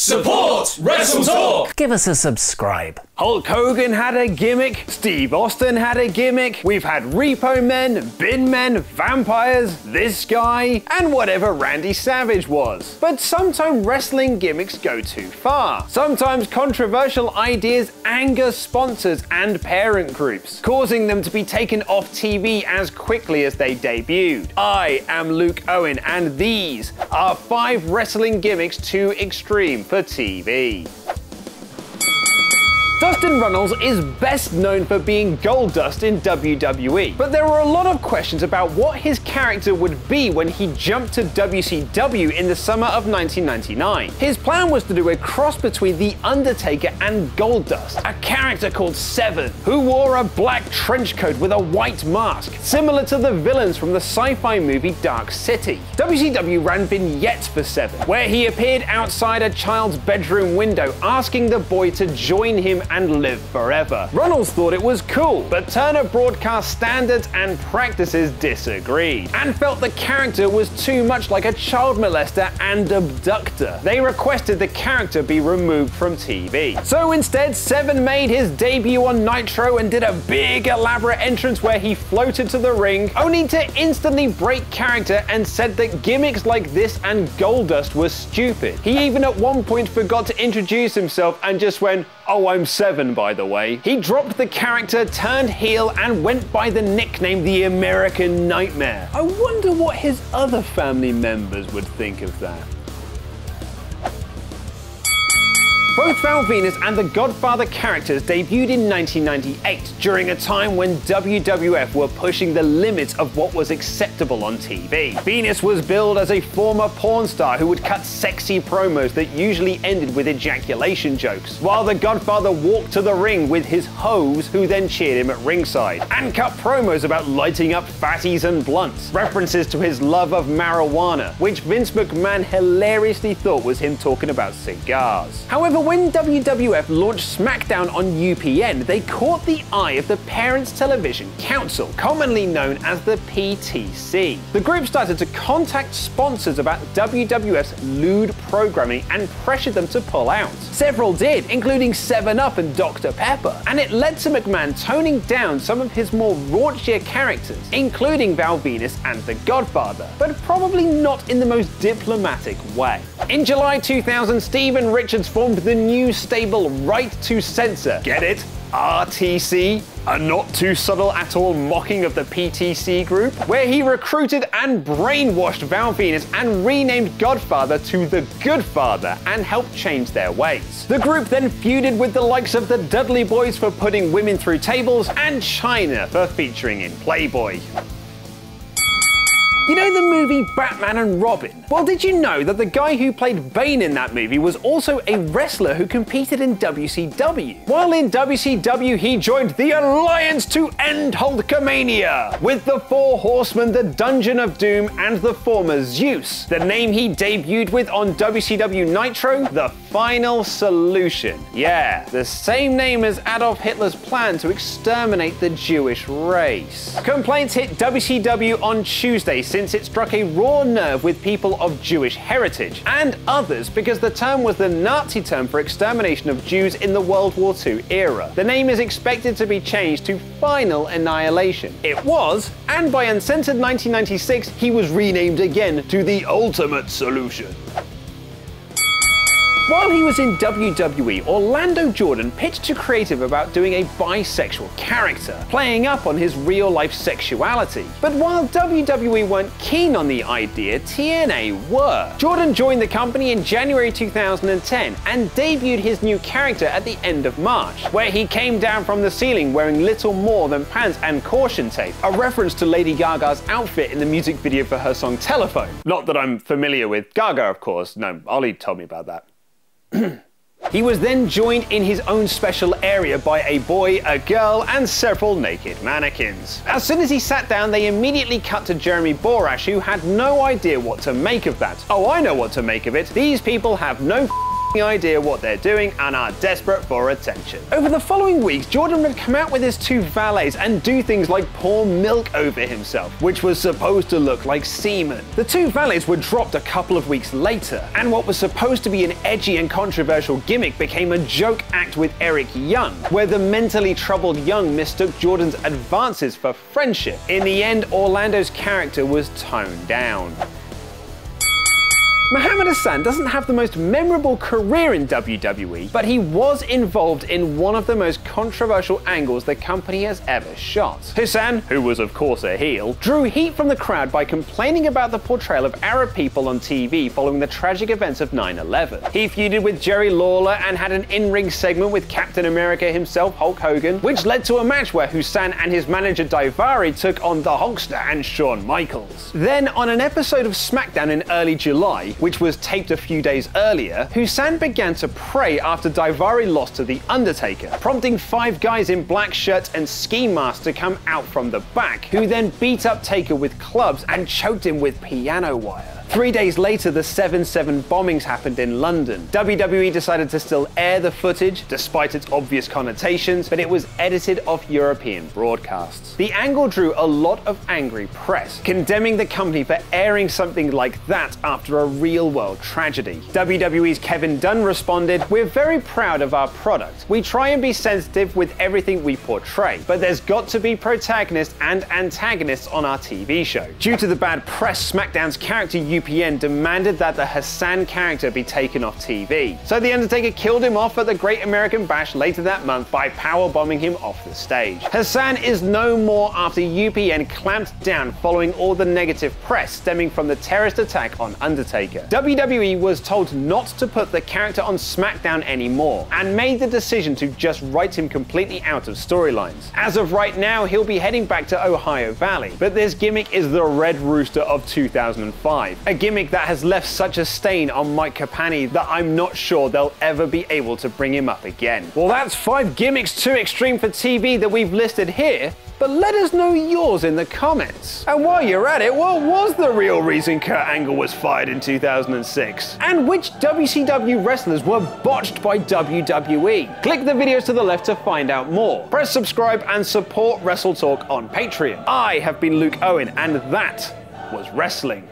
Support WrestleTalk! Give us a subscribe. Hulk Hogan had a gimmick, Steve Austin had a gimmick, we've had Repo Men, Bin Men, vampires, this guy, and whatever Randy Savage was. But sometimes wrestling gimmicks go too far. Sometimes controversial ideas anger sponsors and parent groups, causing them to be taken off TV as quickly as they debuted. I am Luke Owen, and these are 5 wrestling gimmicks too extreme for TV. Dustin Runnels is best known for being Goldust in WWE, but there were a lot of questions about what his character would be when he jumped to WCW in the summer of 1999. His plan was to do a cross between The Undertaker and Goldust, a character called Seven, who wore a black trench coat with a white mask, similar to the villains from the sci-fi movie Dark City. WCW ran vignettes for Seven, where he appeared outside a child's bedroom window asking the boy to join him and live forever. Runnels thought it was cool, but Turner Broadcast standards and practices disagreed, and felt the character was too much like a child molester and abductor. They requested the character be removed from TV. So instead, Seven made his debut on Nitro and did a big elaborate entrance where he floated to the ring, only to instantly break character and said that gimmicks like this and Goldust were stupid. He even at one point forgot to introduce himself and just went, "Oh, I'm Seven, by the way." He dropped the character, turned heel, and went by the nickname the American Nightmare. I wonder what his other family members would think of that. Both Val Venus and the Godfather characters debuted in 1998, during a time when WWF were pushing the limits of what was acceptable on TV. Venus was billed as a former porn star who would cut sexy promos that usually ended with ejaculation jokes, while the Godfather walked to the ring with his hose, who then cheered him at ringside, and cut promos about lighting up fatties and blunts, references to his love of marijuana, which Vince McMahon hilariously thought was him talking about cigars. However, when WWF launched SmackDown on UPN, they caught the eye of the Parents Television Council, commonly known as the PTC. The group started to contact sponsors about WWF's lewd programming and pressured them to pull out. Several did, including 7-Up and Dr. Pepper, and it led to McMahon toning down some of his more raunchier characters, including Val Venus and The Godfather, but probably not in the most diplomatic way. In July 2000, Steven Richards formed the new stable Right to Censor. Get it? RTC? A not too subtle at all mocking of the PTC group, where he recruited and brainwashed Val Venus and renamed Godfather to the Good Father and helped change their ways. The group then feuded with the likes of the Dudley Boys for putting women through tables and China for featuring in Playboy. You know the movie Batman and Robin? Well, did you know that the guy who played Bane in that movie was also a wrestler who competed in WCW? While in WCW, he joined the Alliance to End Hulkamania with the 4 Horsemen, the Dungeon of Doom, and the former Zeus. The name he debuted with on WCW Nitro, the Final Solution. Yeah, the same name as Adolf Hitler's plan to exterminate the Jewish race. Complaints hit WCW on Tuesday since it struck a raw nerve with people of Jewish heritage, and others because the term was the Nazi term for extermination of Jews in the World War II era. The name is expected to be changed to Final Annihilation. It was, and by Uncensored 1996, he was renamed again to the Ultimate Solution. While he was in WWE, Orlando Jordan pitched to creative about doing a bisexual character, playing up on his real-life sexuality. But while WWE weren't keen on the idea, TNA were. Jordan joined the company in January 2010 and debuted his new character at the end of March, where he came down from the ceiling wearing little more than pants and caution tape, a reference to Lady Gaga's outfit in the music video for her song Telephone. Not that I'm familiar with Gaga, of course. No, Ollie told me about that. He was then joined in his own special area by a boy, a girl, and several naked mannequins. As soon as he sat down, they immediately cut to Jeremy Borash, who had no idea what to make of that. Oh, I know what to make of it. These people have no idea what they're doing and are desperate for attention. Over the following weeks, Jordan would come out with his two valets and do things like pour milk over himself, which was supposed to look like semen. The two valets were dropped a couple of weeks later, and what was supposed to be an edgy and controversial gimmick became a joke act with Eric Young, where the mentally troubled Young mistook Jordan's advances for friendship. In the end, Orlando's character was toned down. Muhammad Hassan doesn't have the most memorable career in WWE, but he was involved in one of the most controversial angles the company has ever shot. Hassan, who was of course a heel, drew heat from the crowd by complaining about the portrayal of Arab people on TV following the tragic events of 9/11. He feuded with Jerry Lawler and had an in-ring segment with Captain America himself, Hulk Hogan, which led to a match where Hassan and his manager Daivari took on the Hulkster and Shawn Michaels. Then, on an episode of SmackDown in early July, which was taped a few days earlier, Hassan began to pray after Daivari lost to The Undertaker, prompting 5 guys in black shirts and ski masks to come out from the back, who then beat up Taker with clubs and choked him with piano wire. 3 days later, the 7/7 bombings happened in London. WWE decided to still air the footage, despite its obvious connotations, but it was edited off European broadcasts. The angle drew a lot of angry press, condemning the company for airing something like that after a real-world tragedy. WWE's Kevin Dunn responded, "We're very proud of our product. We try and be sensitive with everything we portray, but there's got to be protagonists and antagonists on our TV show." Due to the bad press, SmackDown's character UPN demanded that the Hassan character be taken off TV. So The Undertaker killed him off at the Great American Bash later that month by powerbombing him off the stage. Hassan is no more after UPN clamped down following all the negative press stemming from the terrorist attack on Undertaker. WWE was told not to put the character on SmackDown anymore and made the decision to just write him completely out of storylines. As of right now, he'll be heading back to Ohio Valley, but this gimmick is the Red Rooster of 2005. A gimmick that has left such a stain on Mike Capani that I'm not sure they'll ever be able to bring him up again. Well, that's 5 gimmicks too extreme for TV that we've listed here, but let us know yours in the comments. And while you're at it, what was the real reason Kurt Angle was fired in 2006? And which WCW wrestlers were botched by WWE? Click the videos to the left to find out more. Press subscribe and support WrestleTalk on Patreon. I have been Luke Owen, and that was wrestling.